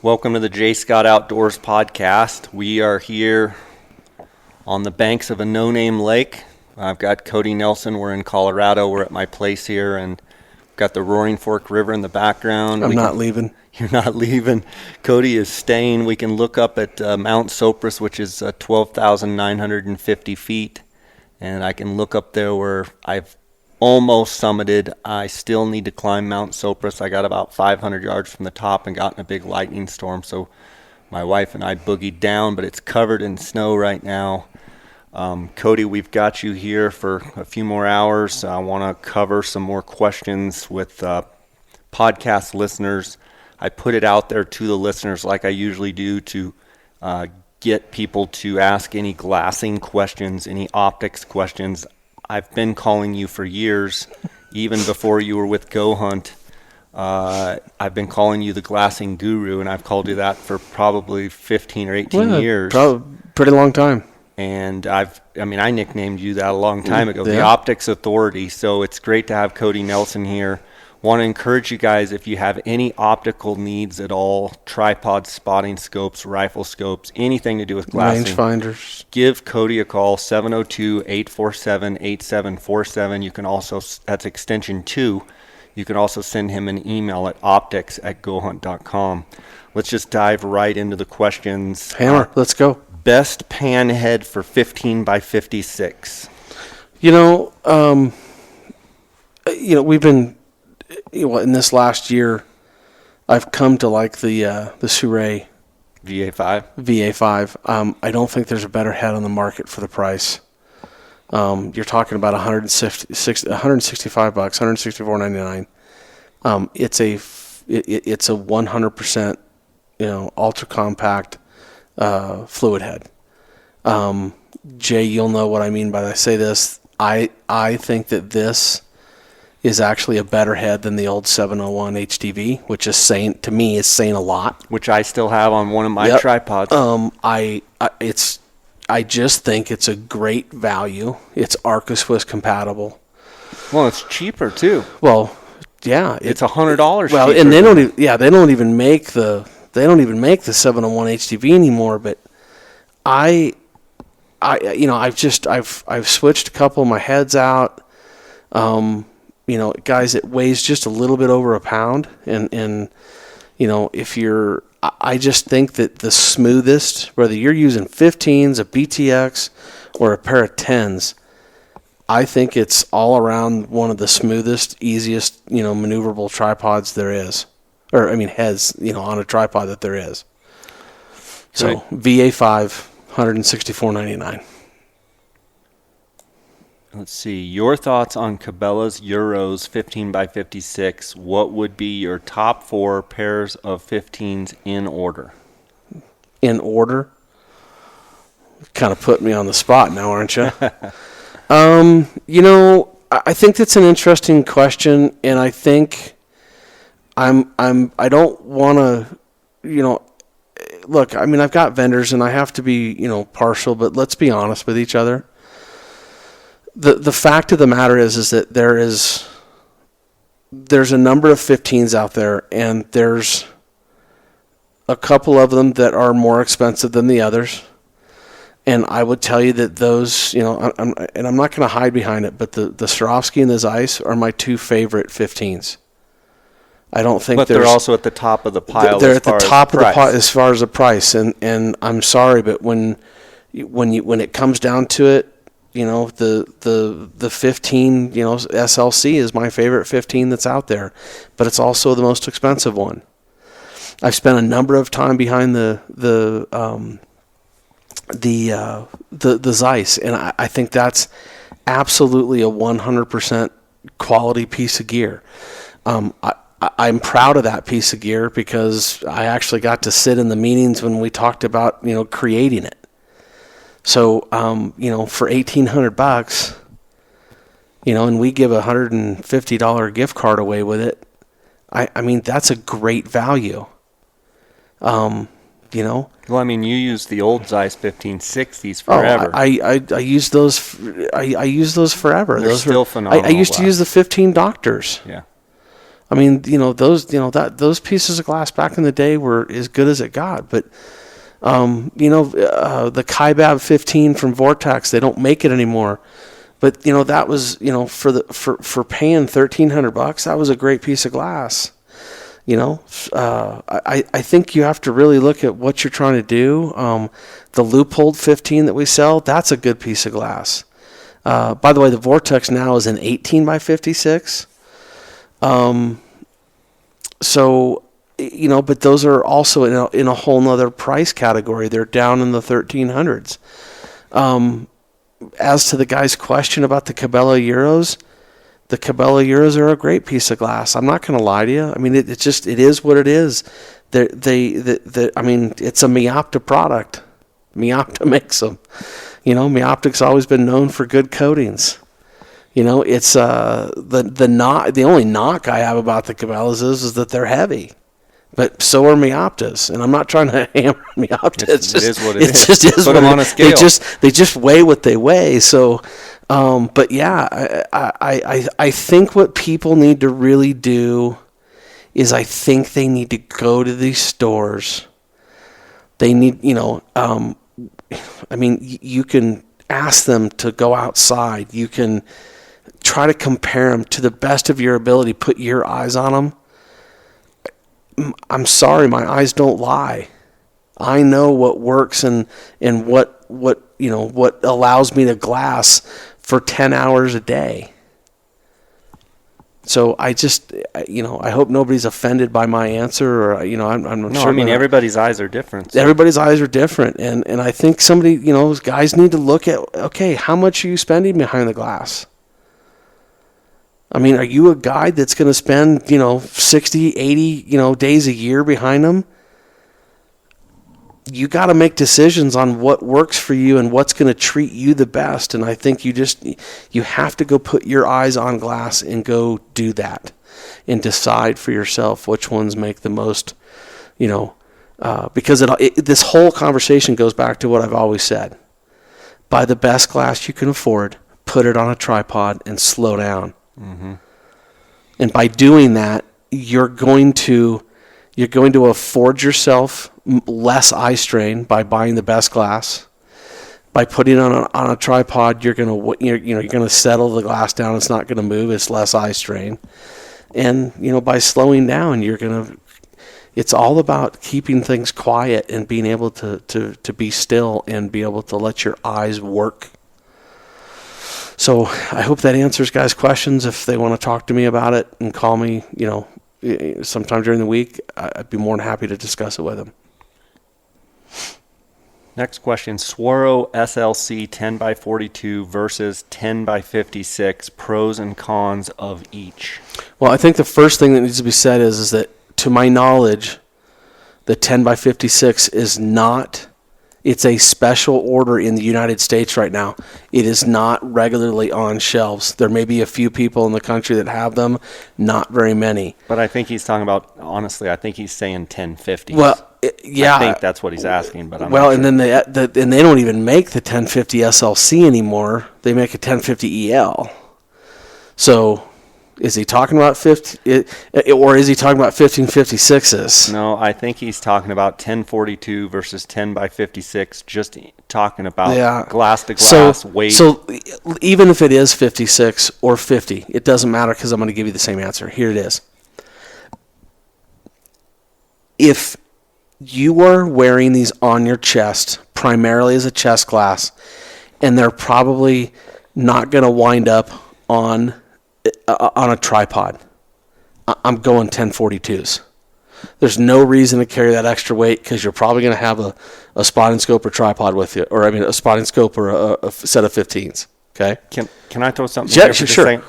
Welcome to the J. Scott Outdoors podcast. We are here on the banks of a no-name lake. I've got Cody Nelson. We're in Colorado. We're at my place here, and got the Roaring Fork River in the background. I'm not leaving. You're not leaving. Cody is staying. We can look up at Mount Sopris, which is 12,950 feet, and I can look up there where I've almost summited. I still need to climb Mount Sopris. I got about 500 yards from the top and got in a big lightning storm, so my wife and I boogied down, but it's covered in snow right now. Cody, we've got you here for a few more hours. I want to cover some more questions with podcast listeners. I put it out there to the listeners like I usually do to get people to ask any glassing questions, any optics questions. I've been calling you for years, even before you were with Go Hunt. I've been calling you the glassing guru, and I've called you that for probably 15 or 18 years. Probably pretty long time. And I nicknamed you that a long time ago, the Optics Authority. So it's great to have Cody Nelson here. Want to encourage you guys, if you have any optical needs at all, tripods, spotting scopes, rifle scopes, anything to do with glassing, rangefinders, give Cody a call, 702-847-8747. You can also, that's extension 2. You can also send him an email at optics@gohunt.com. Let's just dive right into the questions. Hammer, let's go. Best pan head for 15 by 56. We've been, in this last year, I've come to like the Suaro VA5. I don't think there's a better head on the market for the price. You're talking about $165, $164.99. It's a 100%, ultra compact fluid head. Jay, you'll know what I mean by I say this. I think that this is actually a better head than the old 701 HDV, which is saying a lot. Which I still have on one of my tripods. I just think it's a great value. It's Arca-Swiss compatible. Well, it's cheaper too. Well, yeah, it's $100. Well, and they don't even make the 701 HDV anymore. But I've switched a couple of my heads out. Guys, it weighs just a little bit over a pound, and I just think that the smoothest, whether you're using 15s, a BTX, or a pair of 10s, I think it's all around one of the smoothest, easiest, maneuverable tripods there is, heads, on a tripod that there is. So VA5, $164.99. Let's see. Your thoughts on Cabela's Euros 15 by 56. What would be your top 4 pairs of 15s in order? In order? Kind of put me on the spot now, aren't you? I think that's an interesting question, and I think I don't want to, look, I've got vendors and I have to be, partial, but let's be honest with each other. The fact of the matter is that there's a number of 15s out there, and there's a couple of them that are more expensive than the others. And I would tell you that those, I'm not going to hide behind it, but the Swarovski and the Zeiss are my 2 favorite 15s. I don't think, but they're also at the top of the pile. They're at the top of the pile as far as the price, and I'm sorry, but when it comes down to it, the 15, SLC is my favorite 15 that's out there, but it's also the most expensive one. I've spent a number of time behind the Zeiss, and I think that's absolutely a 100% quality piece of gear. I'm proud of that piece of gear because I actually got to sit in the meetings when we talked about, creating it. So, for $1,800, and we give a $150 gift card away with it, that's a great value. Well, you use the old Zeiss 1560s forever. I use those. I use those forever. They're still phenomenal. I used to use the 15 Doctors. Yeah. I mean, those pieces of glass back in the day were as good as it got. But the Kaibab 15 from Vortex, they don't make it anymore. But that was for paying $1,300, that was a great piece of glass. I think you have to really look at what you're trying to do. The loopholed 15 that we sell, that's a good piece of glass. By the way, the Vortex now is an 18 by 56. But those are also in a whole nother price category. They're down in the 1300s. As to the guy's question about the Cabela Euros, the Cabela Euros are a great piece of glass. I'm not going to lie to you. I mean, it is what it is. I mean, it's a Meopta product. Meopta makes them. Meoptic's always been known for good coatings. It's the only knock I have about the Cabelas is that they're heavy. But so are Meoptas, and I'm not trying to hammer Meopta. It is what it is. It just is. Put them on a scale. They just weigh what they weigh. So, but yeah, I think what people need to really do is I think they need to go to these stores. They need, I mean, you can ask them to go outside. You can try to compare them to the best of your ability. Put your eyes on them. I'm sorry, my eyes don't lie. I know what works and what allows me to glass for 10 hours a day. So I just, I hope nobody's offended by my answer, or, I'm no, sure. I mean, everybody's eyes are different. So. Everybody's eyes are different. And I think somebody, guys need to look at, okay, how much are you spending behind the glass? I mean, are you a guy that's going to spend, 60, 80, days a year behind them? You got to make decisions on what works for you and what's going to treat you the best. And I think you have to go put your eyes on glass and go do that and decide for yourself which ones make the most, because this whole conversation goes back to what I've always said. Buy the best glass you can afford, put it on a tripod, and slow down. Mm-hmm. And by doing that, you're going to afford yourself less eye strain by buying the best glass. By putting it on a tripod, you're gonna settle the glass down. It's not gonna move. It's less eye strain. And by slowing down, it's all about keeping things quiet and being able to be still and be able to let your eyes work. So I hope that answers guys' questions. If they want to talk to me about it and call me, sometime during the week, I'd be more than happy to discuss it with them. Next question, Suaro SLC 10 by 42 versus 10 by 56, pros and cons of each. Well, I think the first thing that needs to be said is that, to my knowledge, the 10 by 56 is not... It's a special order in the United States right now. It is not regularly on shelves. There may be a few people in the country that have them, not very many. But I think he's talking about, honestly, I think he's saying 1050s. Well, yeah. I think that's what he's asking, but I'm well, not sure. And then they don't even make the 1050 SLC anymore. They make a 1050 EL. So... Is he talking about 50, or is he talking about 1556s? No, I think he's talking about 1042 versus 10 by 56. Just talking about glass to glass weight. So even if it is 56 or 50, it doesn't matter because I'm going to give you the same answer. Here it is. If you are wearing these on your chest, primarily as a chest glass, and they're probably not going to wind up on a tripod, I'm going 1042s. There's no reason to carry that extra weight because you're probably going to have a spotting scope or tripod with you, or a spotting scope or a set of 15s. Okay. Can I throw something? Yeah, there for sure.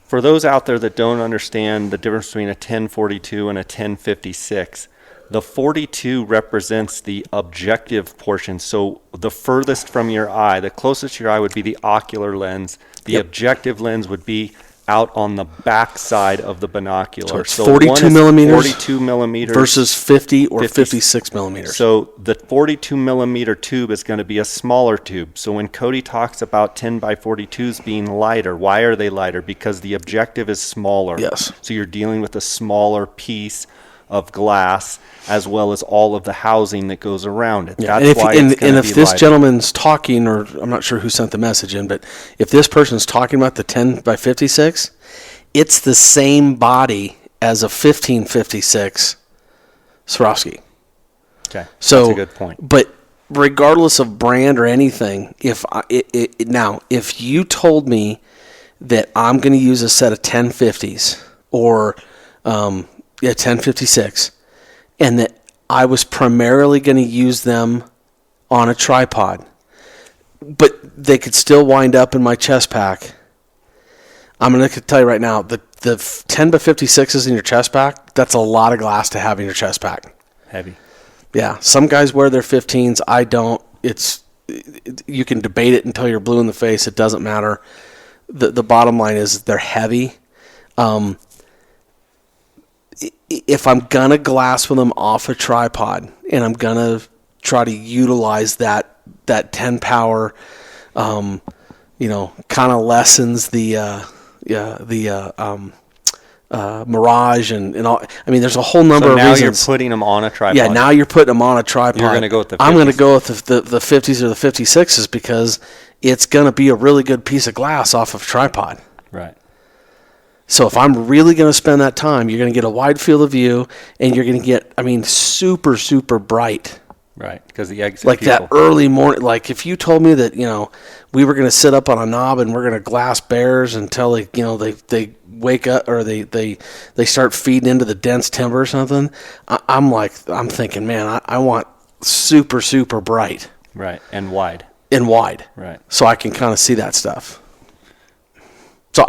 For those out there that don't understand the difference between a 1042 and a 1056, the 42 represents the objective portion. So the furthest from your eye, the closest to your eye would be the ocular lens. The objective lens would be out on the back side of the binocular. So it's 42 millimeters 42 millimeters versus 50 or 56 millimeters. So the 42 millimeter tube is going to be a smaller tube. So when Cody talks about 10 by 42s being lighter, why are they lighter? Because the objective is smaller. Yes. So you're dealing with a smaller piece of glass as well as all of the housing that goes around it. Yeah. That's why it's going to be and if this lighter. gentleman's talking, or I'm not sure who sent the message in, but if this person's talking about the 10 by 56, it's the same body as a 1556 Swarovski. Okay. So, that's a good point. But regardless of brand or anything, if you told me that I'm going to use a set of 1050s or 1056, and that I was primarily going to use them on a tripod, but they could still wind up in my chest pack, I'm going to tell you right now, the 10 by 56s in your chest pack, that's a lot of glass to have in your chest pack. Heavy. Yeah, some guys wear their 15s. I don't. You can debate it until you're blue in the face. It doesn't matter. The bottom line is they're heavy. If I'm gonna glass with them off a tripod, and I'm gonna try to utilize that 10 power, kind of lessens the Mirage and all. I mean, there's a whole number So of now reasons. you're putting them on a tripod. Yeah, now you're putting them on a tripod. You're going to go with the 50s. I'm going to go with the 50s or the 56s because it's going to be a really good piece of glass off of a tripod. Right. So if I'm really going to spend that time, you're going to get a wide field of view, and you're going to get, super, super bright. Right, because the exit Like people. that early morning. Like if you told me that, we were going to sit up on a knob and we're going to glass bears until they wake up or they start feeding into the dense timber or something. I'm thinking, man, I want super, super bright. Right, and wide. And wide. Right. So I can kind of see that stuff. So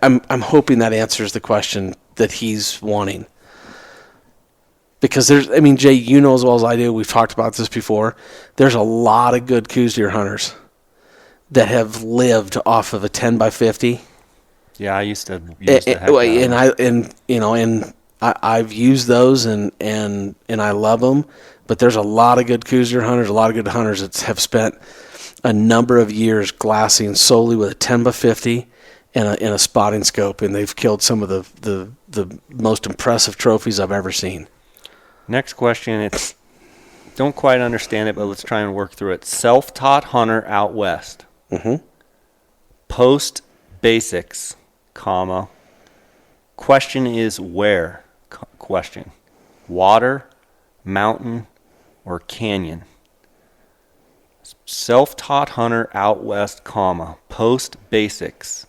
I'm hoping that answers the question that he's wanting. Because Jay, you know as well as I do, we've talked about this before, there's a lot of good Coues deer hunters that have lived off of a 10 by 50. Yeah, I used to use the heck out of them. I've used those and I love them, but there's a lot of good Coues deer hunters, a lot of good hunters that have spent a number of years glassing solely with a 10 by 50 and a spotting scope, and they've killed some of the most impressive trophies I've ever seen. Next question, it's don't quite understand it, but let's try and work through it. Self-taught hunter out west. Mm-hmm. Post basics, comma. Question is where? Question. Water, mountain, or canyon? Self-taught hunter out west, comma. Post basics.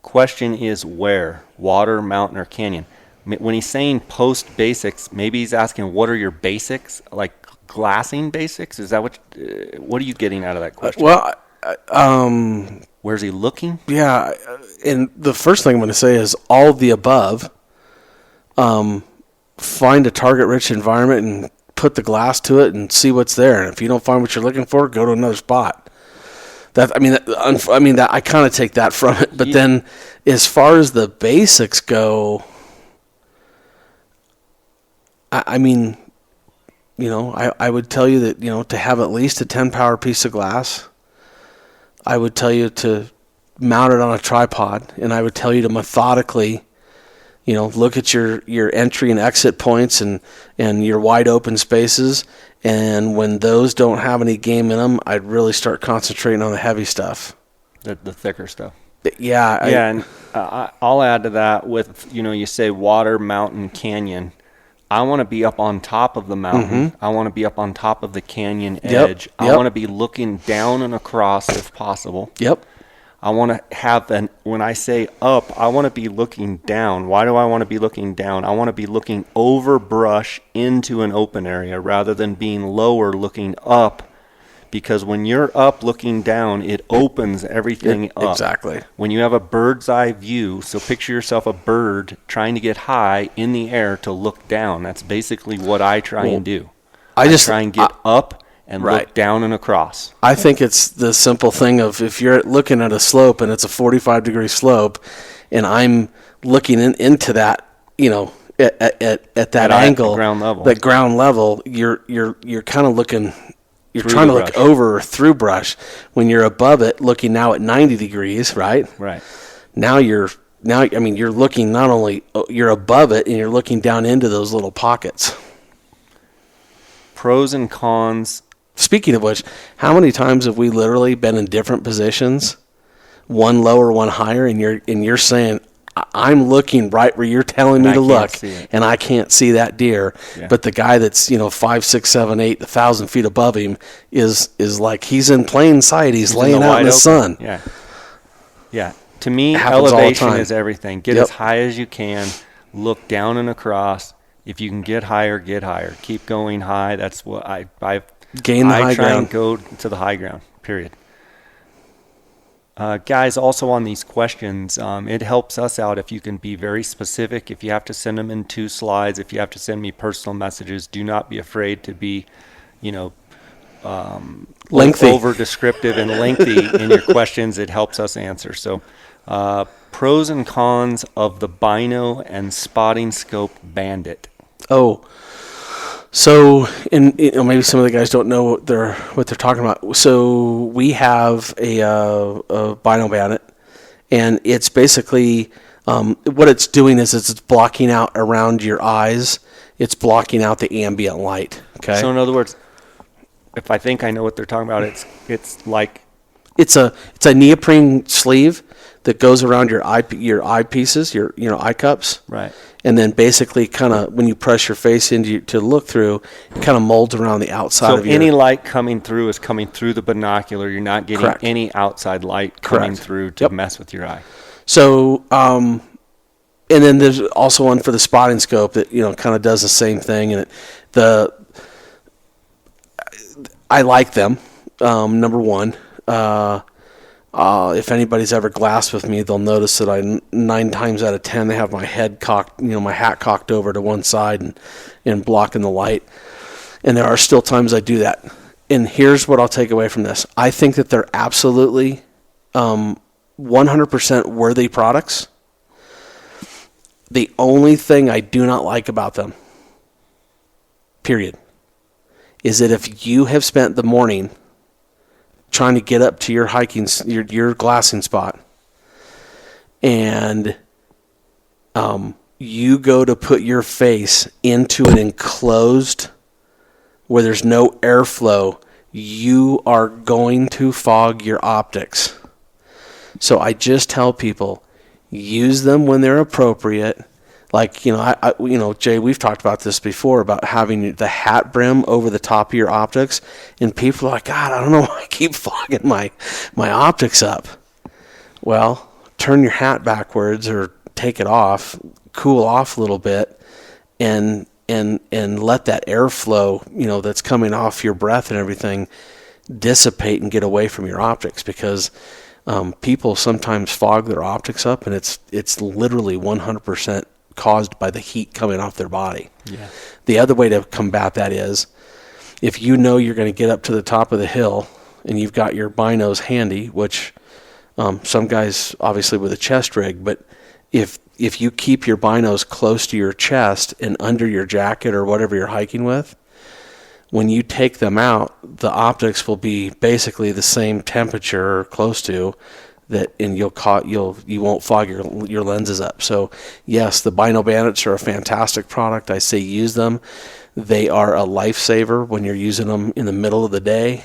Question is where? Water, mountain, or canyon? When he's saying post basics, maybe he's asking what are your basics, like glassing basics? Is that what are you getting out of that question? Where's he looking? Yeah, and the first thing I'm going to say is all of the above. Find a target-rich environment and put the glass to it and see what's there. And if you don't find what you're looking for, go to another spot. That I kind of take that from it. But then, as far as the basics go, I would tell you that, to have at least a 10 power piece of glass, I would tell you to mount it on a tripod, and I would tell you to methodically, look at your entry and exit points and your wide open spaces. And when those don't have any game in them, I'd really start concentrating on the heavy stuff. The thicker stuff. Yeah. And I'll add to that with, you say water, mountain, canyon. I want to be up on top of the mountain. Mm-hmm. I want to be up on top of the canyon edge. I want to be looking down and across if possible. Yep. I want to have when I say up, I want to be looking down. Why do I want to be looking down? I want to be looking over brush into an open area rather than being lower looking up, because when you're up looking down, it opens everything up. Exactly. When you have a bird's eye view, so picture yourself a bird trying to get high in the air to look down. That's basically what I try and do. I try and get up and look down and across. I think it's the simple thing of if you're looking at a slope and it's a 45-degree slope and I'm looking into that, at that angle, that ground level, you're kind of looking. You're trying to look over or through brush. When you're above it, looking now at 90 degrees, right? Right. Now you're looking not only you're above it, and you're looking down into those little pockets. Pros and cons. Speaking of which, how many times have we literally been in different positions, one lower, one higher, and you're saying, I'm looking right where you're telling me to look, and I can't see that deer. Yeah. But the guy that's 5, 6, 7, 8, 1,000 feet above him is like he's in plain sight. He's laying out in the sun. Yeah, yeah. To me, elevation is everything. Get as high as you can. Look down and across. If you can get higher, get higher. Keep going high. That's what I gain the high ground. I try and go to the high ground. Period. Guys, also on these questions, it helps us out if you can be very specific. If you have to send them in 2 slides, if you have to send me personal messages, do not be afraid to be, lengthy, over descriptive and lengthy in your questions. It helps us answer. So, pros and cons of the Bino and Spotting Scope Bandit. Oh. So, maybe some of the guys don't know what they're talking about. So we have a Bino Bandit, and it's basically what it's doing is it's blocking out around your eyes. It's blocking out the ambient light. Okay. So in other words, if I think I know what they're talking about, it's like it's a neoprene sleeve that goes around your eyepieces, your eye cups. Right. And then basically kind of when you press your face into to look through, it kind of molds around the outside of your... So any light coming through is coming through the binocular. You're not getting any outside light coming through to mess with your eye. So, and then there's also one for the spotting scope that, kind of does the same thing. And I like them, number one. If anybody's ever glassed with me, they'll notice that 9 times out of 10, they have my head cocked, my hat cocked over to one side and blocking the light. And there are still times I do that. And here's what I'll take away from this. I think that they're absolutely 100% worthy products. The only thing I do not like about them, period, is that if you have spent the morning trying to get up to your your glassing spot, and you go to put your face into an enclosed where there's no airflow, you are going to fog your optics. So I just tell people, use them when they're appropriate. Like, Jay, we've talked about this before about having the hat brim over the top of your optics, and people are like, God, I don't know why I keep fogging my optics up. Well, turn your hat backwards or take it off, cool off a little bit, and let that airflow, that's coming off your breath and everything, dissipate and get away from your optics, because people sometimes fog their optics up, and it's literally 100% caused by the heat coming off their body. Yeah. The other way to combat that is, if you know you're going to get up to the top of the hill and you've got your binos handy, which some guys obviously with a chest rig, but if you keep your binos close to your chest and under your jacket or whatever you're hiking with, when you take them out, the optics will be basically the same temperature or close to that, and you won't fog your lenses up. So yes, the Bino Bandits are a fantastic product. I say use them. They are a lifesaver when you're using them in the middle of the day,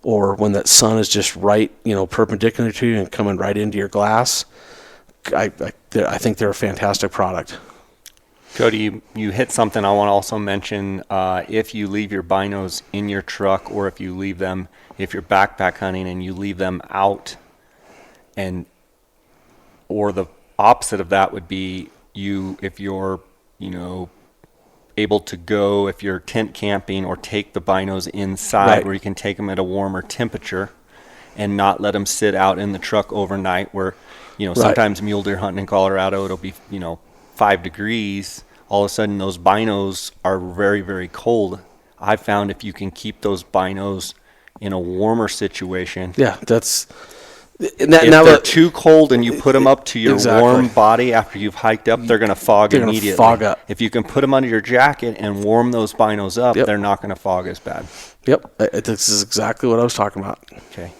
or when that sun is just right, perpendicular to you and coming right into your glass. I think they're a fantastic product. Cody, you hit something I want to also mention. If you leave your binos in your truck, or if you're backpack hunting and you leave them out, or the opposite of that would be if you're able to go, if you're tent camping, or take the binos inside, where you can take them at a warmer temperature and not let them sit out in the truck overnight, where sometimes mule deer hunting in Colorado, it'll be 5 degrees. All of a sudden those binos are very, very cold. I found if you can keep those binos in a warmer situation, If they're too cold and you put them up to your warm body after you've hiked up, they're going to fog immediately. Fog up. If you can put them under your jacket and warm those binos up, they're not going to fog as bad. Yep, this is exactly what I was talking about. Okay.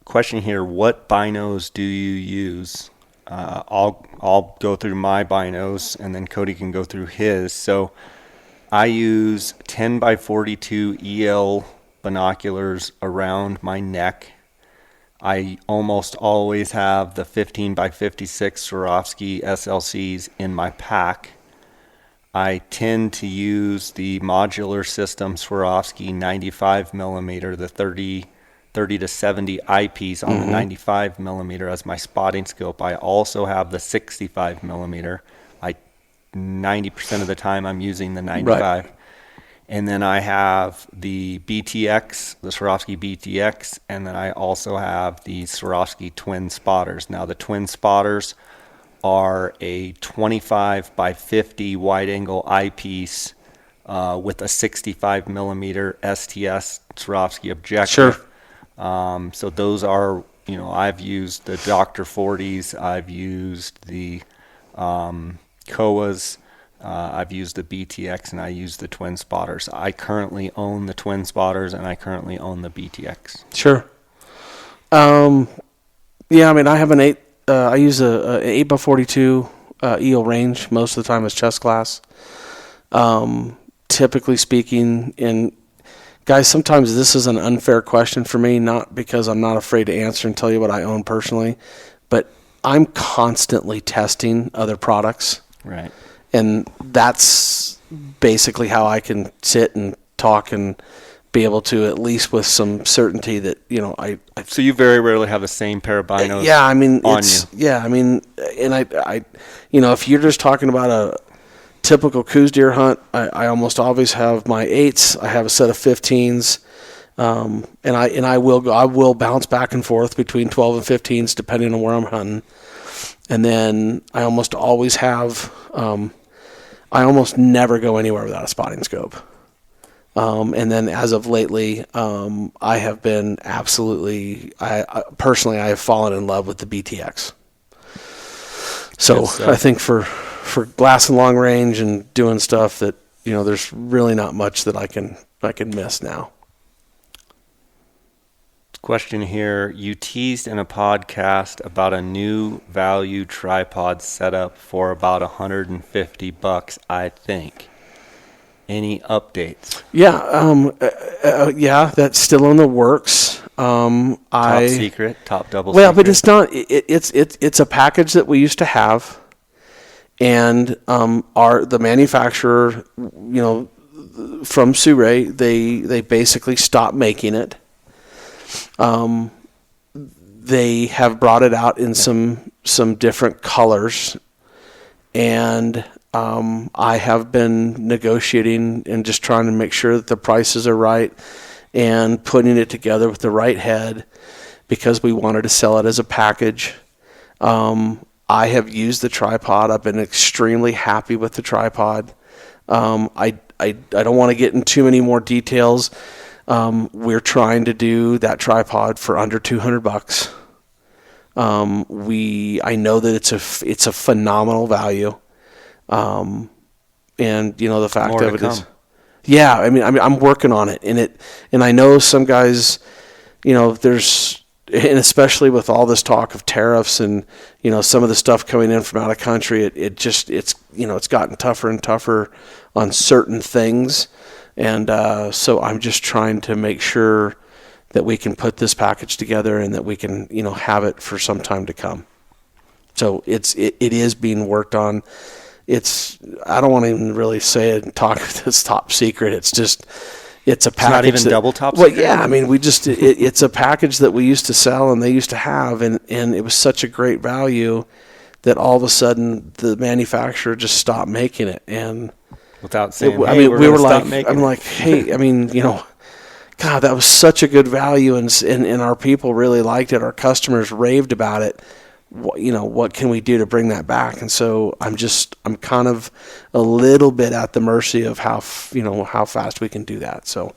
Question here: what binos do you use? I'll go through my binos, and then Cody can go through his. So I use 10 by 42 EL binoculars around my neck. I almost always have the 15 by 56 Swarovski SLCs in my pack. I tend to use the modular system Swarovski 95 millimeter, the 30 to 70 eyepiece on the 95 millimeter as my spotting scope. I also have the 65 millimeter. 90% of the time I'm using the 95. Right. And then I have the BTX, the Swarovski BTX, and then I also have the Swarovski twin spotters. Now the twin spotters are a 25 by 50 wide angle eyepiece with a 65 millimeter STS Swarovski objective. Sure. So those are, I've used the Dr. 40s, I've used the Kowas, I've used the BTX, and I use the twin spotters. I currently own the twin spotters, and I currently own the BTX. Sure. Yeah, I mean, I have an 8. I use a 8 by 42 EO range most of the time as chest class. Typically speaking, and guys, sometimes this is an unfair question for me, not because I'm not afraid to answer and tell you what I own personally, but I'm constantly testing other products. Right. And that's basically how I can sit and talk and be able to, at least with some certainty that, I so you very rarely have the same pair of binos. Yeah, I mean, on you. Yeah, I mean, and I, if you're just talking about a typical coos deer hunt, I almost always have my 8s. I have a set of 15s, and I will bounce back and forth between 12 and 15s depending on where I'm hunting. And then I almost always have, I almost never go anywhere without a spotting scope. And then as of lately, I have been absolutely, I personally have fallen in love with the BTX. So I think for glass and long range and doing stuff that, there's really not much that I can miss now. Question here. You teased in a podcast about a new value tripod setup for about $150, I think. Any updates? Yeah, yeah, that's still in the works. Top secret, top double well, secret. but it's not. It's a package that we used to have, and the manufacturer, from Suaro, they basically stopped making it. They have brought it out in some different colors, and I have been negotiating and just trying to make sure that the prices are right and putting it together with the right head because we wanted to sell it as a package. I have used the tripod. I've been extremely happy with the tripod. I don't want to get in too many more details. We're trying to do that tripod for under $200. I know that it's a phenomenal value. And the fact More of to it is, come. yeah, I mean, I'm working on it, and I know some guys, and especially with all this talk of tariffs and, some of the stuff coming in from out of country, it's gotten tougher and tougher on certain things. And so I'm just trying to make sure that we can put this package together and that we can, have it for some time to come. So it is being worked on. I don't want to even really say it and talk this top secret. It's a package. It's not even double top secret? Well, yeah, I mean, it's a package that we used to sell and they used to have, and it was such a great value that all of a sudden the manufacturer just stopped making it. And without saying, we were like, I'm like, hey, I mean, God, that was such a good value, and our people really liked it. Our customers raved about it. What can we do to bring that back? And so I'm kind of a little bit at the mercy of how fast we can do that. So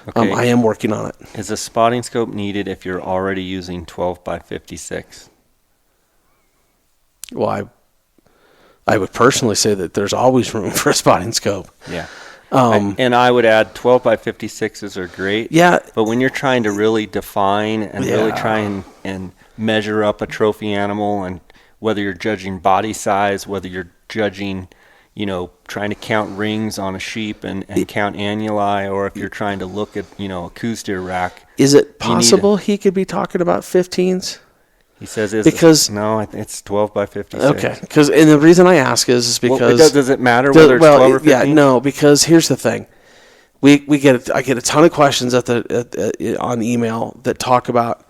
Okay. I am working on it. Is a spotting scope needed if you're already using 12 by 56? Well, I would personally say that there's always room for a spotting scope. Yeah. And I would add 12 by 56s are great. Yeah. But when you're trying to really define and really Yeah. try and measure up a trophy animal, and whether you're judging body size, whether you're judging, trying to count rings on a sheep and count annuli, or if you're trying to look at, a coos deer rack. Is it possible he could be talking about 15s? He says no, it's 12 by 56. Okay, and the reason I ask is because does it matter whether it's 12 or 15? Yeah, no, because here's the thing, I get a ton of questions on email that talk about,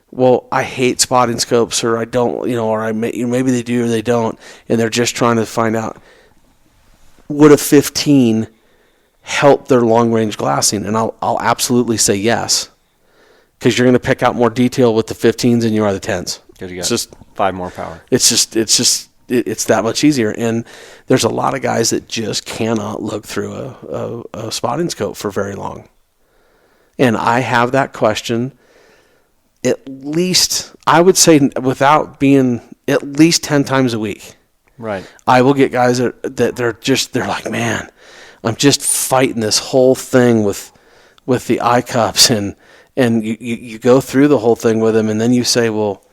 well, I hate spotting scopes, or I don't, or maybe they do or they don't, and they're just trying to find out, would a 15 help their long range glassing? And I'll absolutely say yes. Because you're going to pick out more detail with the 15s than you are the 10s. Because you got just 5 more power. It's that much easier. And there's a lot of guys that just cannot look through a spotting scope for very long. And I have that question at least, I would say, without being at least 10 times a week. Right. I will get guys that they're like, man, I'm just fighting this whole thing with the eye cups, and you go through the whole thing with them, and then you say, well,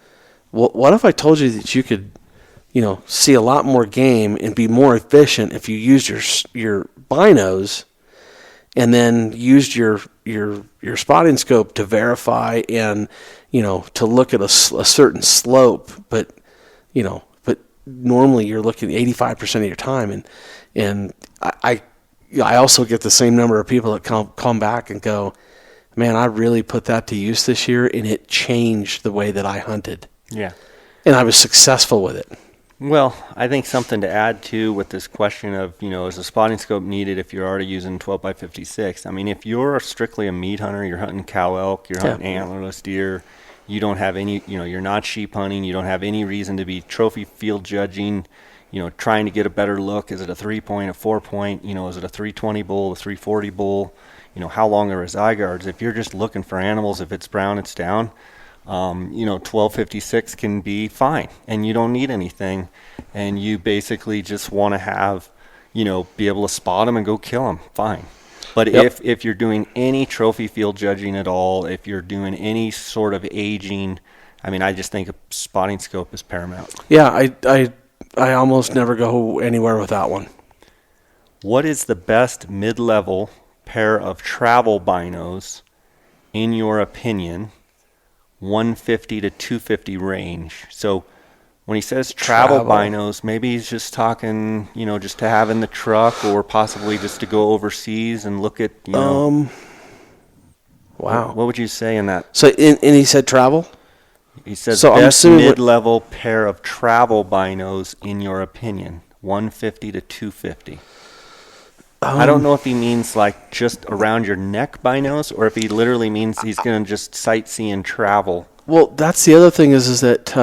what if I told you that you could, see a lot more game and be more efficient if you used your binos, and then used your spotting scope to verify and to look at a certain slope, but normally you're looking 85% of your time, and I also get the same number of people that come back and go, man, I really put that to use this year, and it changed the way that I hunted. Yeah. And I was successful with it. Well, I think something to add, too, with this question of, is a spotting scope needed if you're already using 12 by 56? I mean, if you're strictly a meat hunter, you're hunting cow elk, you're hunting antlerless deer, you don't have any, you're not sheep hunting, you don't have any reason to be trophy field judging, trying to get a better look. Is it a 3-point, a 4-point? Is it a 320 bull, a 340 bull? How long are his eye guards? If you're just looking for animals, if it's brown, it's down. 1256 can be fine, and you don't need anything, and you basically just want to have, be able to spot them and go kill them. Fine. But if you're doing any trophy field judging at all, if you're doing any sort of aging, I mean, I just think a spotting scope is paramount. Yeah, I almost never go anywhere without one. What is the best mid-level pair of travel binos, in your opinion, 150 to 250 range? So when he says travel binos, maybe he's just talking, just to have in the truck, or possibly just to go overseas and look at, Wow. What would you say in that? So, and he said travel? He says so best mid-level pair of travel binos, in your opinion, 150 to 250. I don't know if he means like just around your neck binos, or if he literally means he's going to just sightsee and travel. Well, that's the other thing is that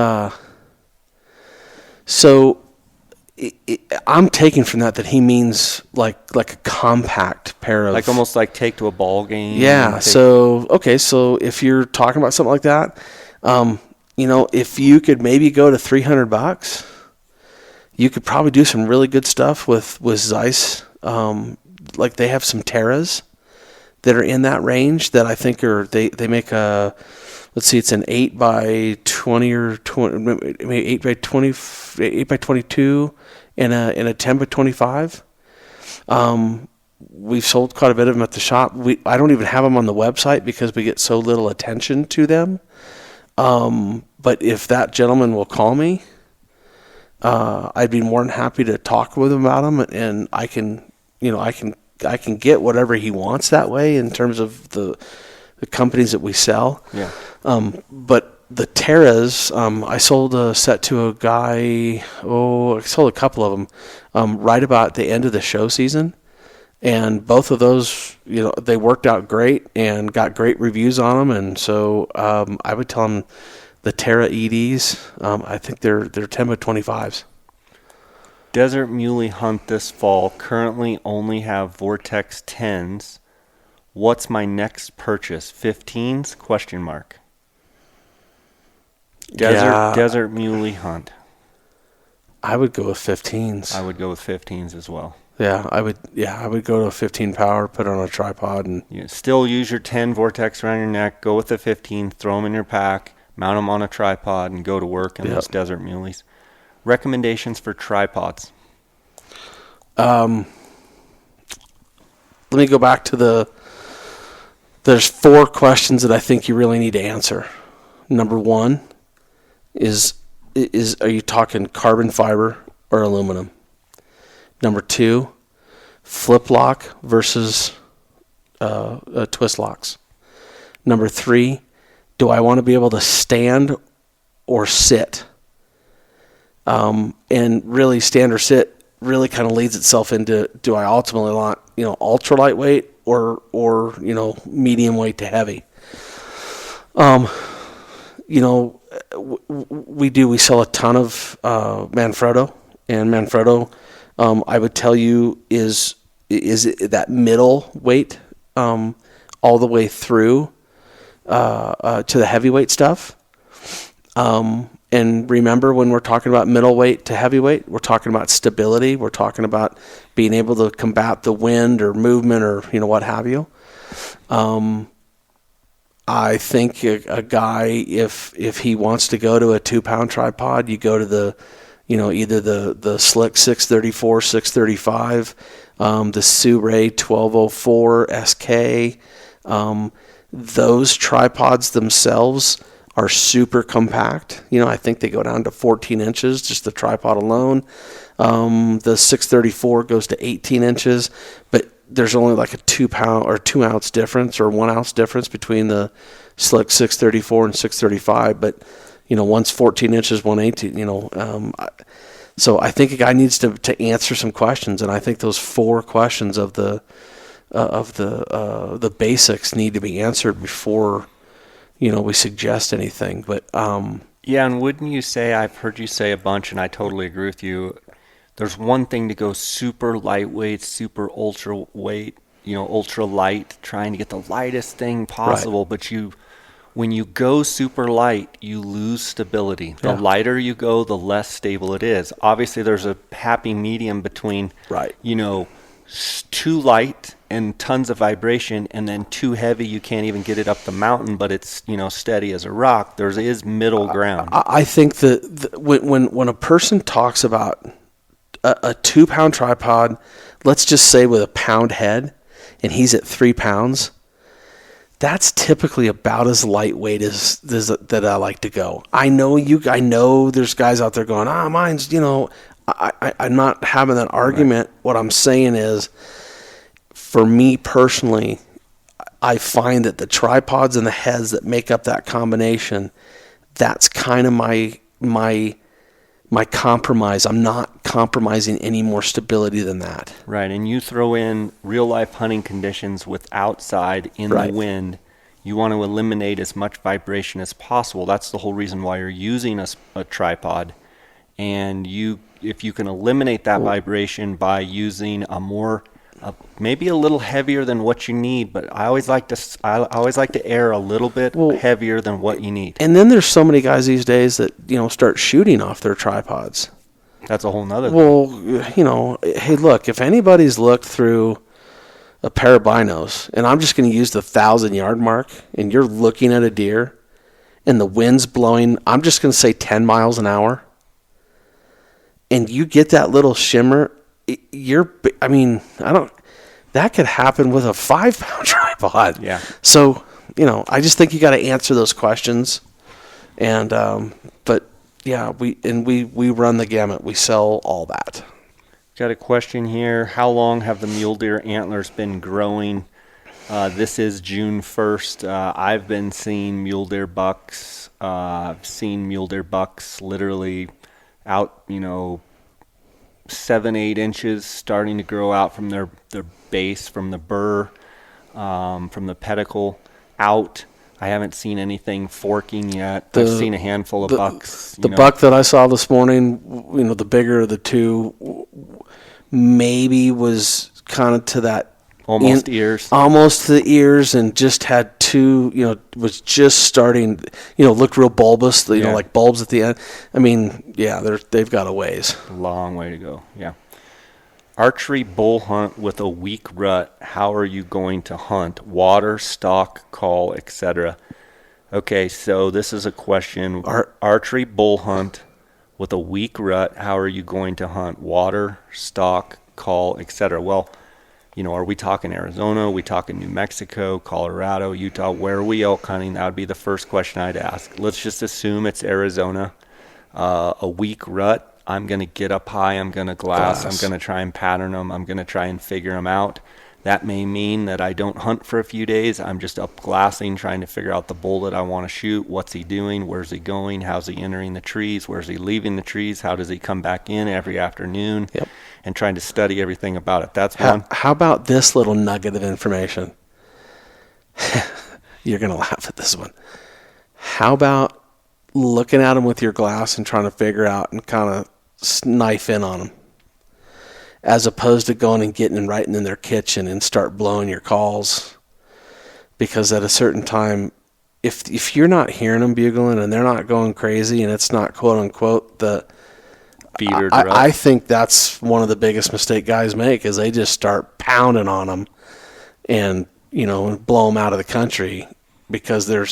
I'm taking from that he means like a compact pair of, like almost like take to a ball game. Yeah. So if you're talking about something like that, if you could maybe go to $300, you could probably do some really good stuff with Zeiss. Like they have some Terras that are in that range that I think they make a, let's see, it's an 8 by 20 or 20, maybe 8 by 20, 8 by 22, and a 10 by 25. We've sold quite a bit of them at the shop. I don't even have them on the website because we get so little attention to them. But if that gentleman will call me, I'd be more than happy to talk with him about them, and I can get whatever he wants that way in terms of the companies that we sell. Yeah. But the Terras, I sold a set to a guy. I sold a couple of them right about the end of the show season, and both of those, they worked out great and got great reviews on them. And so I would tell them the Terra EDs. I think they're 10 by 25s. Desert muley hunt this fall currently only have Vortex 10s. What's my next purchase? 15s? Question mark. Desert muley hunt. I would go with 15s. I would go with 15s as well. Yeah, I would go to a 15 power, put it on a tripod, and You still use your 10 Vortex around your neck. Go with the 15, throw them in your pack, mount them on a tripod, and go to work in those desert muleys. Recommendations for tripods. Let me go back to there's 4 questions that I think you really need to answer. Number 1 is are you talking carbon fiber or aluminum? Number 2, flip lock versus twist locks. Number 3, do I want to be able to stand or sit? And really, stand or sit really kind of leads itself into, do I ultimately want, ultra lightweight or medium weight to heavy? We sell a ton of Manfrotto, and Manfrotto, I would tell you is that middle weight all the way through to the heavyweight stuff. And remember, when we're talking about middleweight to heavyweight, we're talking about stability. We're talking about being able to combat the wind or movement or what have you. I think a guy, if he wants to go to a 2-pound tripod, you go to the either the Slick 634, 635, the Suaro 1204 SK. Those tripods themselves are super compact. I think they go down to 14 inches, just the tripod alone. The 634 goes to 18 inches, but there's only like a 2-pound or 2 ounce difference or 1 ounce difference between the Slick 634 and 635. But, one's 14 inches, 118, so I think a guy needs to answer some questions. And I think those 4 questions of the basics need to be answered before, we suggest anything. But yeah, and wouldn't you say, I've heard you say a bunch, and I totally agree with you, there's one thing to go super lightweight, super ultra weight, ultra light, trying to get the lightest thing possible, right. But when you go super light, you lose stability. The lighter you go, the less stable it is. Obviously, there's a happy medium between, right. Too light and tons of vibration, and then too heavy, you can't even get it up the mountain, but it's steady as a rock. There is middle ground. I think that when a person talks about a 2-pound tripod, let's just say with a pound head, and he's at 3 pounds, that's typically about as lightweight as that I like to go. I know there's guys out there going, mine's, I'm not having that argument. Right. What I'm saying is, for me personally, I find that the tripods and the heads that make up that combination, that's kind of my compromise. I'm not compromising any more stability than that. Right, and you throw in real-life hunting conditions with outside in the wind. You want to eliminate as much vibration as possible. That's the whole reason why you're using a tripod. And if you can eliminate that vibration by using maybe a little heavier than what you need, but I always like to err a little bit heavier than what you need. And then there's so many guys these days that start shooting off their tripods. That's a whole nother thing. Well, hey, look, if anybody's looked through a pair of binos, and I'm just going to use the 1,000-yard mark, and you're looking at a deer, and the wind's blowing, I'm just going to say 10 miles an hour, and you get that little shimmer, that could happen with a 5-pound tripod. Yeah. So, I just think you got to answer those questions. And, but yeah, we run the gamut. We sell all that. Got a question here. How long have the mule deer antlers been growing? This is June 1st. I've been seeing mule deer bucks. I've seen mule deer bucks literally out, 7-8 inches starting to grow out from their base, from the burr, from the pedicle out. I haven't seen anything forking yet. I've seen a handful of bucks. The buck that I saw this morning, the bigger of the two, maybe was kind of to that Almost ears. Almost to the ears, and just had two, was just starting, looked real bulbous, like bulbs at the end. I mean, yeah, they've got a ways. Long way to go, yeah. Archery bull hunt with a weak rut. How are you going to hunt? Water, stalk, call, etc. Okay, so this is a question. Archery bull hunt with a weak rut. How are you going to hunt? Water, stalk, call, etc. Well, are we talking Arizona? Are we talking New Mexico, Colorado, Utah? Where are we elk hunting? That would be the first question I'd ask. Let's just assume it's Arizona. A weak rut. I'm going to get up high. I'm going to glass. I'm going to try and pattern them. I'm going to try and figure them out. That may mean that I don't hunt for a few days. I'm just up glassing, trying to figure out the bull that I want to shoot. What's he doing? Where's he going? How's he entering the trees? Where's he leaving the trees? How does he come back in every afternoon? Yep. And trying to study everything about it. That's one. How about this little nugget of information? You're going to laugh at this one. How about looking at them with your glass and trying to figure out and kind of knife in on them, as opposed to going and getting right in their kitchen and start blowing your calls? Because at a certain time, if you're not hearing them bugling and they're not going crazy and it's not quote unquote the feeder, I think that's one of the biggest mistake guys make, is they just start pounding on them and blow them out of the country because they're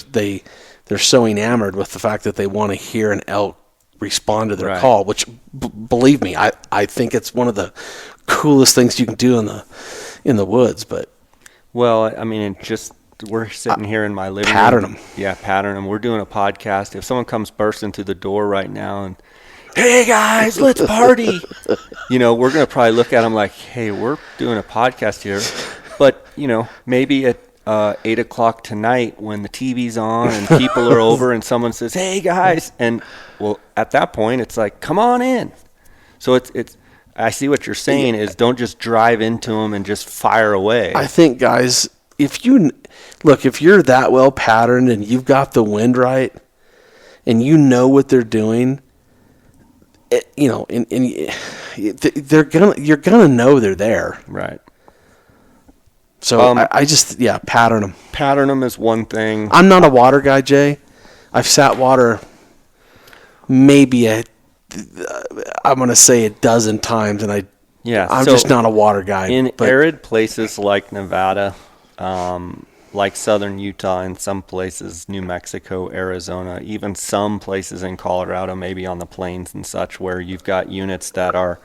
so enamored with the fact that they want to hear an elk respond to their call, which believe me, I think it's one of the coolest things you can do in the woods. But we're sitting here in my living room. Pattern them. Yeah, pattern them. We're doing a podcast. If someone comes bursting through the door right now and, hey guys, let's party, we're going to probably look at them like, hey, we're doing a podcast here. But, maybe at 8 o'clock tonight when the TV's on and people are over and someone says, hey guys. And well, at that point it's like, come on in. So it's, I see what you're saying is don't just drive into them and just fire away. I think guys, if you're that well patterned and you've got the wind right and what they're doing, you're gonna know they're there. Right. So I just pattern them. Pattern them is one thing. I'm not a water guy, Jay. I've sat water maybe I'm gonna say a dozen times, and I'm just not a water guy. In arid places like Nevada, like southern Utah, in some places, New Mexico, Arizona, even some places in Colorado, maybe on the plains and such, where you've got units that are,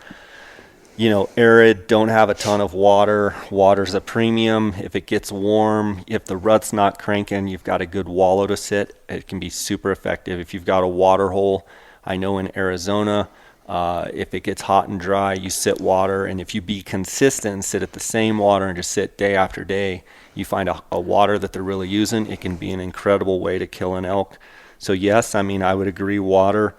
arid, don't have a ton of water. Water's a premium. If it gets warm, if the rut's not cranking, you've got a good wallow to sit. It can be super effective. If you've got a water hole, I know in Arizona, if it gets hot and dry, you sit water, and if you be consistent and sit at the same water and just sit day after day, you find a water that they're really using, it can be an incredible way to kill an elk. So yes, I would agree, water.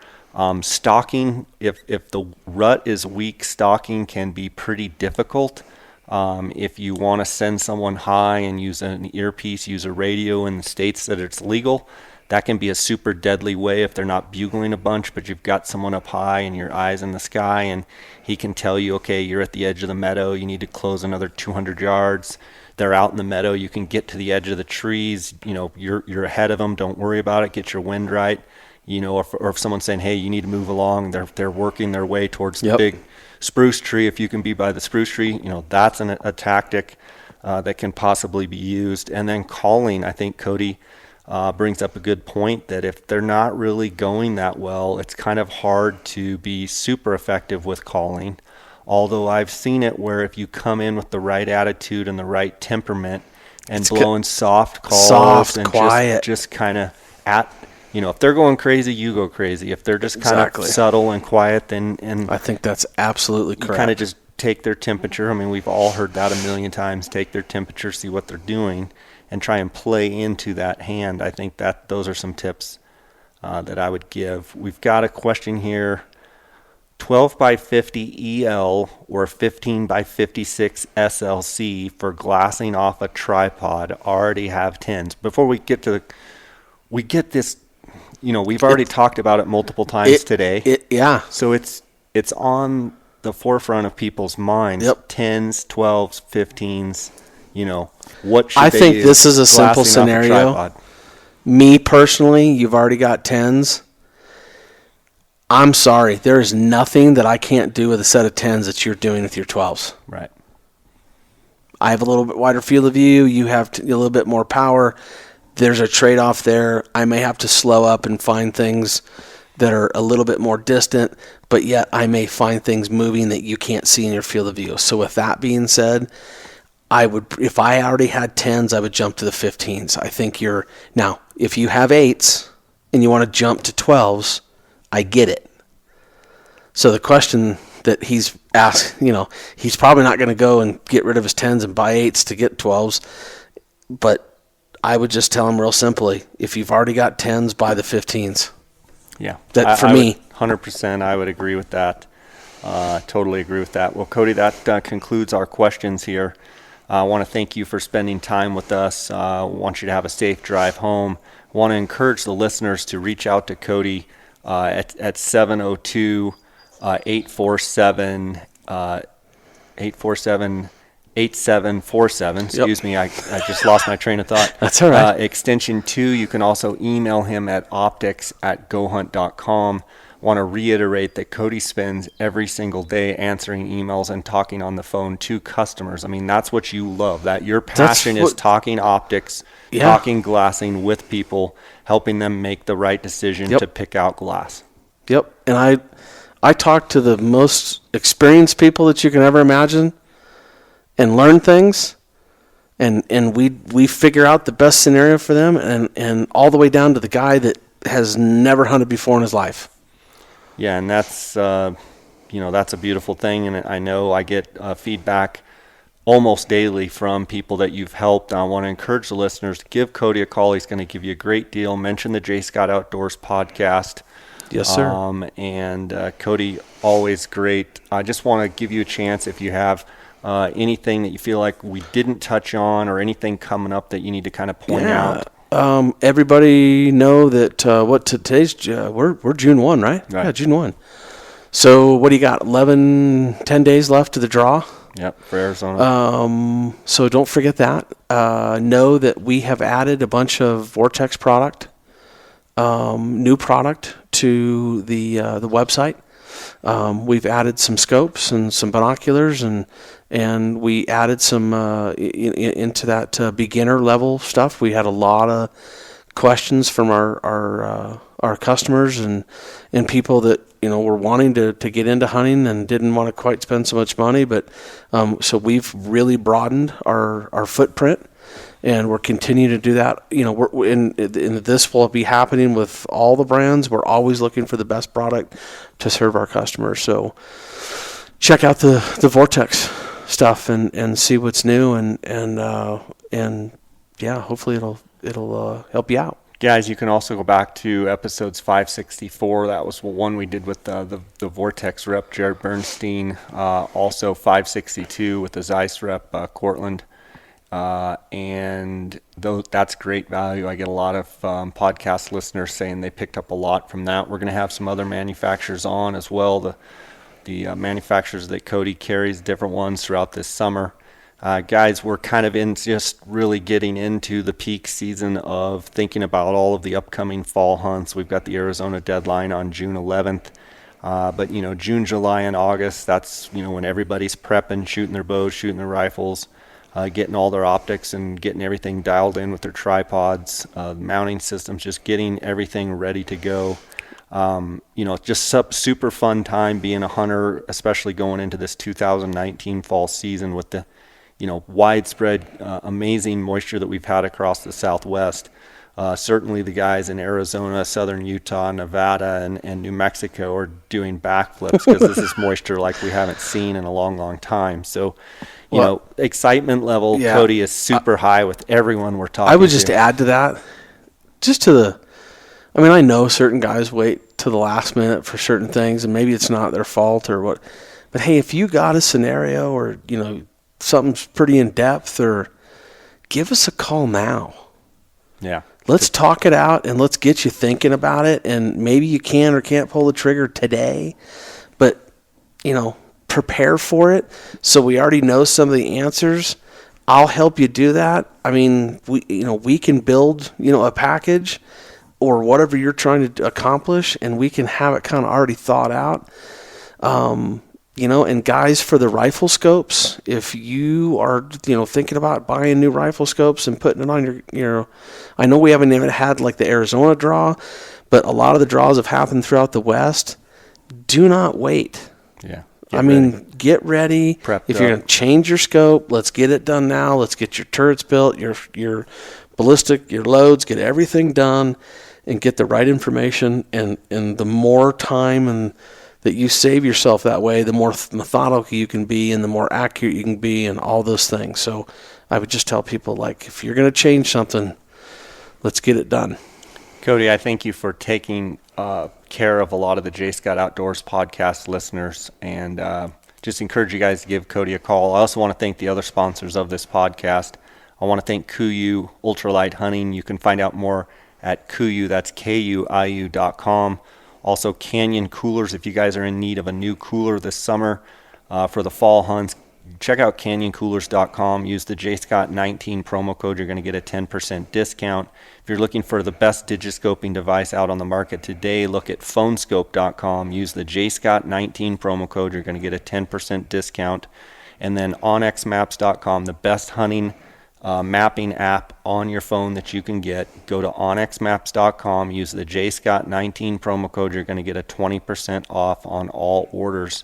Stalking, if the rut is weak, stalking can be pretty difficult. If you want to send someone high and use an earpiece, use a radio in the states that it's legal, that can be a super deadly way if they're not bugling a bunch, but you've got someone up high and your eyes in the sky and he can tell you, okay, you're at the edge of the meadow, you need to close another 200 yards. They're out in the meadow, you can get to the edge of the trees, you're ahead of them, don't worry about it, get your wind right. Or if someone's saying, hey, you need to move along, they're working their way towards the big spruce tree. If you can be by the spruce tree, that's a tactic that can possibly be used. And then calling, I think Cody brings up a good point that if they're not really going that well, it's kind of hard to be super effective with calling. Although I've seen it where if you come in with the right attitude and the right temperament and blowing soft calls and quiet, just kind of if they're going crazy, you go crazy. If they're just kind of subtle and quiet, then I think that's absolutely correct. You kind of just take their temperature. We've all heard that a million times. Take their temperature, see what they're doing, and try and play into that hand. I think that those are some tips that I would give. We've got a question here. 12 by 50 EL or 15 by 56 SLC for glassing off a tripod. Already have 10s. Before we get to we get this, we've already talked about it multiple times today. So it's on the forefront of people's minds. 10s, 12s, 15s. what should I they think use? this is a simple Glassing off a scenario. tripod. Me personally, you've already got 10s. I'm sorry. There is nothing that I can't do with a set of 10s that you're doing with your 12s. Right. I have a little bit wider field of view. You have a little bit more power. There's a trade-off there. I may have to slow up and find things that are a little bit more distant, but yet I may find things moving that you can't see in your field of view. So with that being said, if I already had 10s, I would jump to the 15s. I think now, if you have 8s and you want to jump to 12s, I get it. So the question that he's asked, he's probably not going to go and get rid of his 10s and buy 8s to get 12s, but I would just tell him real simply, if you've already got 10s, buy the 15s. Yeah. For me. 100%, I would agree with that. Totally agree with that. Well, Cody, that concludes our questions here. I want to thank you for spending time with us. I want you to have a safe drive home. I want to encourage the listeners to reach out to Cody at 702-847-8747. Excuse me, I just lost my train of thought. That's all right. Extension 2, you can also email him at optics@gohunt.com. Want to reiterate that Cody spends every single day answering emails and talking on the phone to customers. I mean, that's what you love. That your passion is talking optics, talking glassing with people, helping them make the right decision to pick out glass. Yep. And I talk to the most experienced people that you can ever imagine and learn things. And we figure out the best scenario for them, and all the way down to the guy that has never hunted before in his life. Yeah, and that's that's a beautiful thing, and I know I get feedback almost daily from people that you've helped. I want to encourage the listeners to give Cody a call. He's going to give you a great deal. Mention the J. Scott Outdoors podcast. Yes, sir. And Cody, always great. I just want to give you a chance if you have anything that you feel like we didn't touch on, or anything coming up that you need to kind of point out. Everybody know that what today's we're June 1, right? Yeah, June 1. So what do you got? 10 days left to the draw. Yep, for Arizona. So don't forget that. Know that we have added a bunch of Vortex product, new product to the website. We've added some scopes and some binoculars, and we added some into that beginner level stuff. We had a lot of questions from our customers and people that were wanting to get into hunting and didn't want to quite spend so much money. But so we've really broadened our footprint, and we're continuing to do that. We're in this will be happening with all the brands. We're always looking for the best product to serve our customers. So check out the Vortex stuff and see what's new, and yeah, hopefully it'll help you out. Guys, you can also go back to episodes 564. That was one we did with the Vortex rep, Jared Bernstein. Also 562 with the Zeiss rep, Cortland. And that's great value. I get a lot of podcast listeners saying they picked up a lot from that. We're going to have some other manufacturers on as well. The manufacturers that Cody carries, different ones throughout this summer. Guys, we're kind of in just really getting into the peak season of thinking about all of the upcoming fall hunts. We've got the Arizona deadline on June 11th. But June, July, and August, that's, when everybody's prepping, shooting their bows, shooting their rifles, getting all their optics and getting everything dialed in with their tripods, mounting systems, just getting everything ready to go. Just super fun time being a hunter, especially going into this 2019 fall season with the widespread, amazing moisture that we've had across the Southwest. Certainly the guys in Arizona, southern Utah, Nevada, and New Mexico are doing backflips because this is moisture like we haven't seen in a long time. So, excitement level, Cody, is super high with everyone we're talking to. I would just add to that, I know certain guys wait to the last minute for certain things, and maybe it's not their fault or what. But, hey, if you got a scenario or, something's pretty in depth, or give us a call now. Yeah. Let's talk it out, and let's get you thinking about it. And maybe you can or can't pull the trigger today, but, prepare for it. So we already know some of the answers. I'll help you do that. I mean, we can build, a package or whatever you're trying to accomplish, and we can have it kind of already thought out. And guys, for the rifle scopes, if you are, thinking about buying new rifle scopes and putting it on your, I know we haven't even had like the Arizona draw, but a lot of the draws have happened throughout the West. Do not wait. Yeah. Get ready. Prepped if you're going to change your scope, let's get it done now. Let's get your turrets built, your ballistic, your loads, get everything done, and get the right information. And the more time and that you save yourself that way, the more methodical you can be and the more accurate you can be and all those things. So I would just tell people, like, if you're going to change something, let's get it done. Cody, I thank you for taking care of a lot of the J. Scott Outdoors podcast listeners, and just encourage you guys to give Cody a call. I also want to thank the other sponsors of this podcast. I want to thank KUIU Ultralight Hunting. You can find out more at KUIU, that's KUIU.com. Also, Canyon Coolers, if you guys are in need of a new cooler this summer for the fall hunts, check out canyoncoolers.com. Use the JScott19 promo code. You're going to get a 10% discount. If you're looking for the best digiscoping device out on the market today, look at phonescope.com. Use the JScott19 promo code. You're going to get a 10% discount. And then onxmaps.com, the best hunting mapping app on your phone that you can get. Go to onxmaps.com. Use the JScott19 promo code. You're going to get a 20% off on all orders.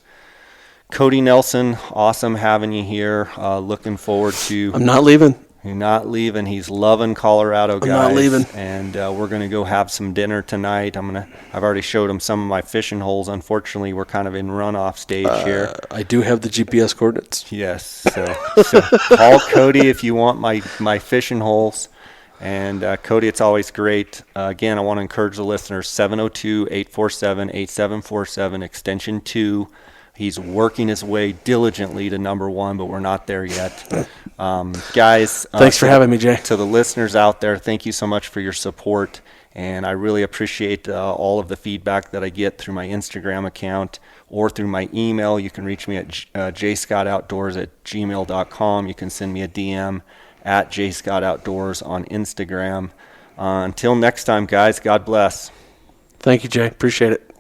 Cody Nelson, awesome having you here. Looking forward to... I'm not leaving. You're not leaving. He's loving Colorado, guys. I'm not leaving. And we're going to go have some dinner tonight. I've already showed him some of my fishing holes. Unfortunately, we're kind of in runoff stage here. I do have the GPS coordinates. Yes. So call Cody if you want my fishing holes. And Cody, it's always great. Again, I want to encourage the listeners, 702-847-8747, extension 2. He's working his way diligently to number 1, but we're not there yet. Guys, thanks for having me, Jay. To the listeners out there, thank you so much for your support. And I really appreciate all of the feedback that I get through my Instagram account or through my email. You can reach me at jscottoutdoors@gmail.com. You can send me a DM at jscottoutdoors on Instagram. Until next time, guys, God bless. Thank you, Jay. Appreciate it.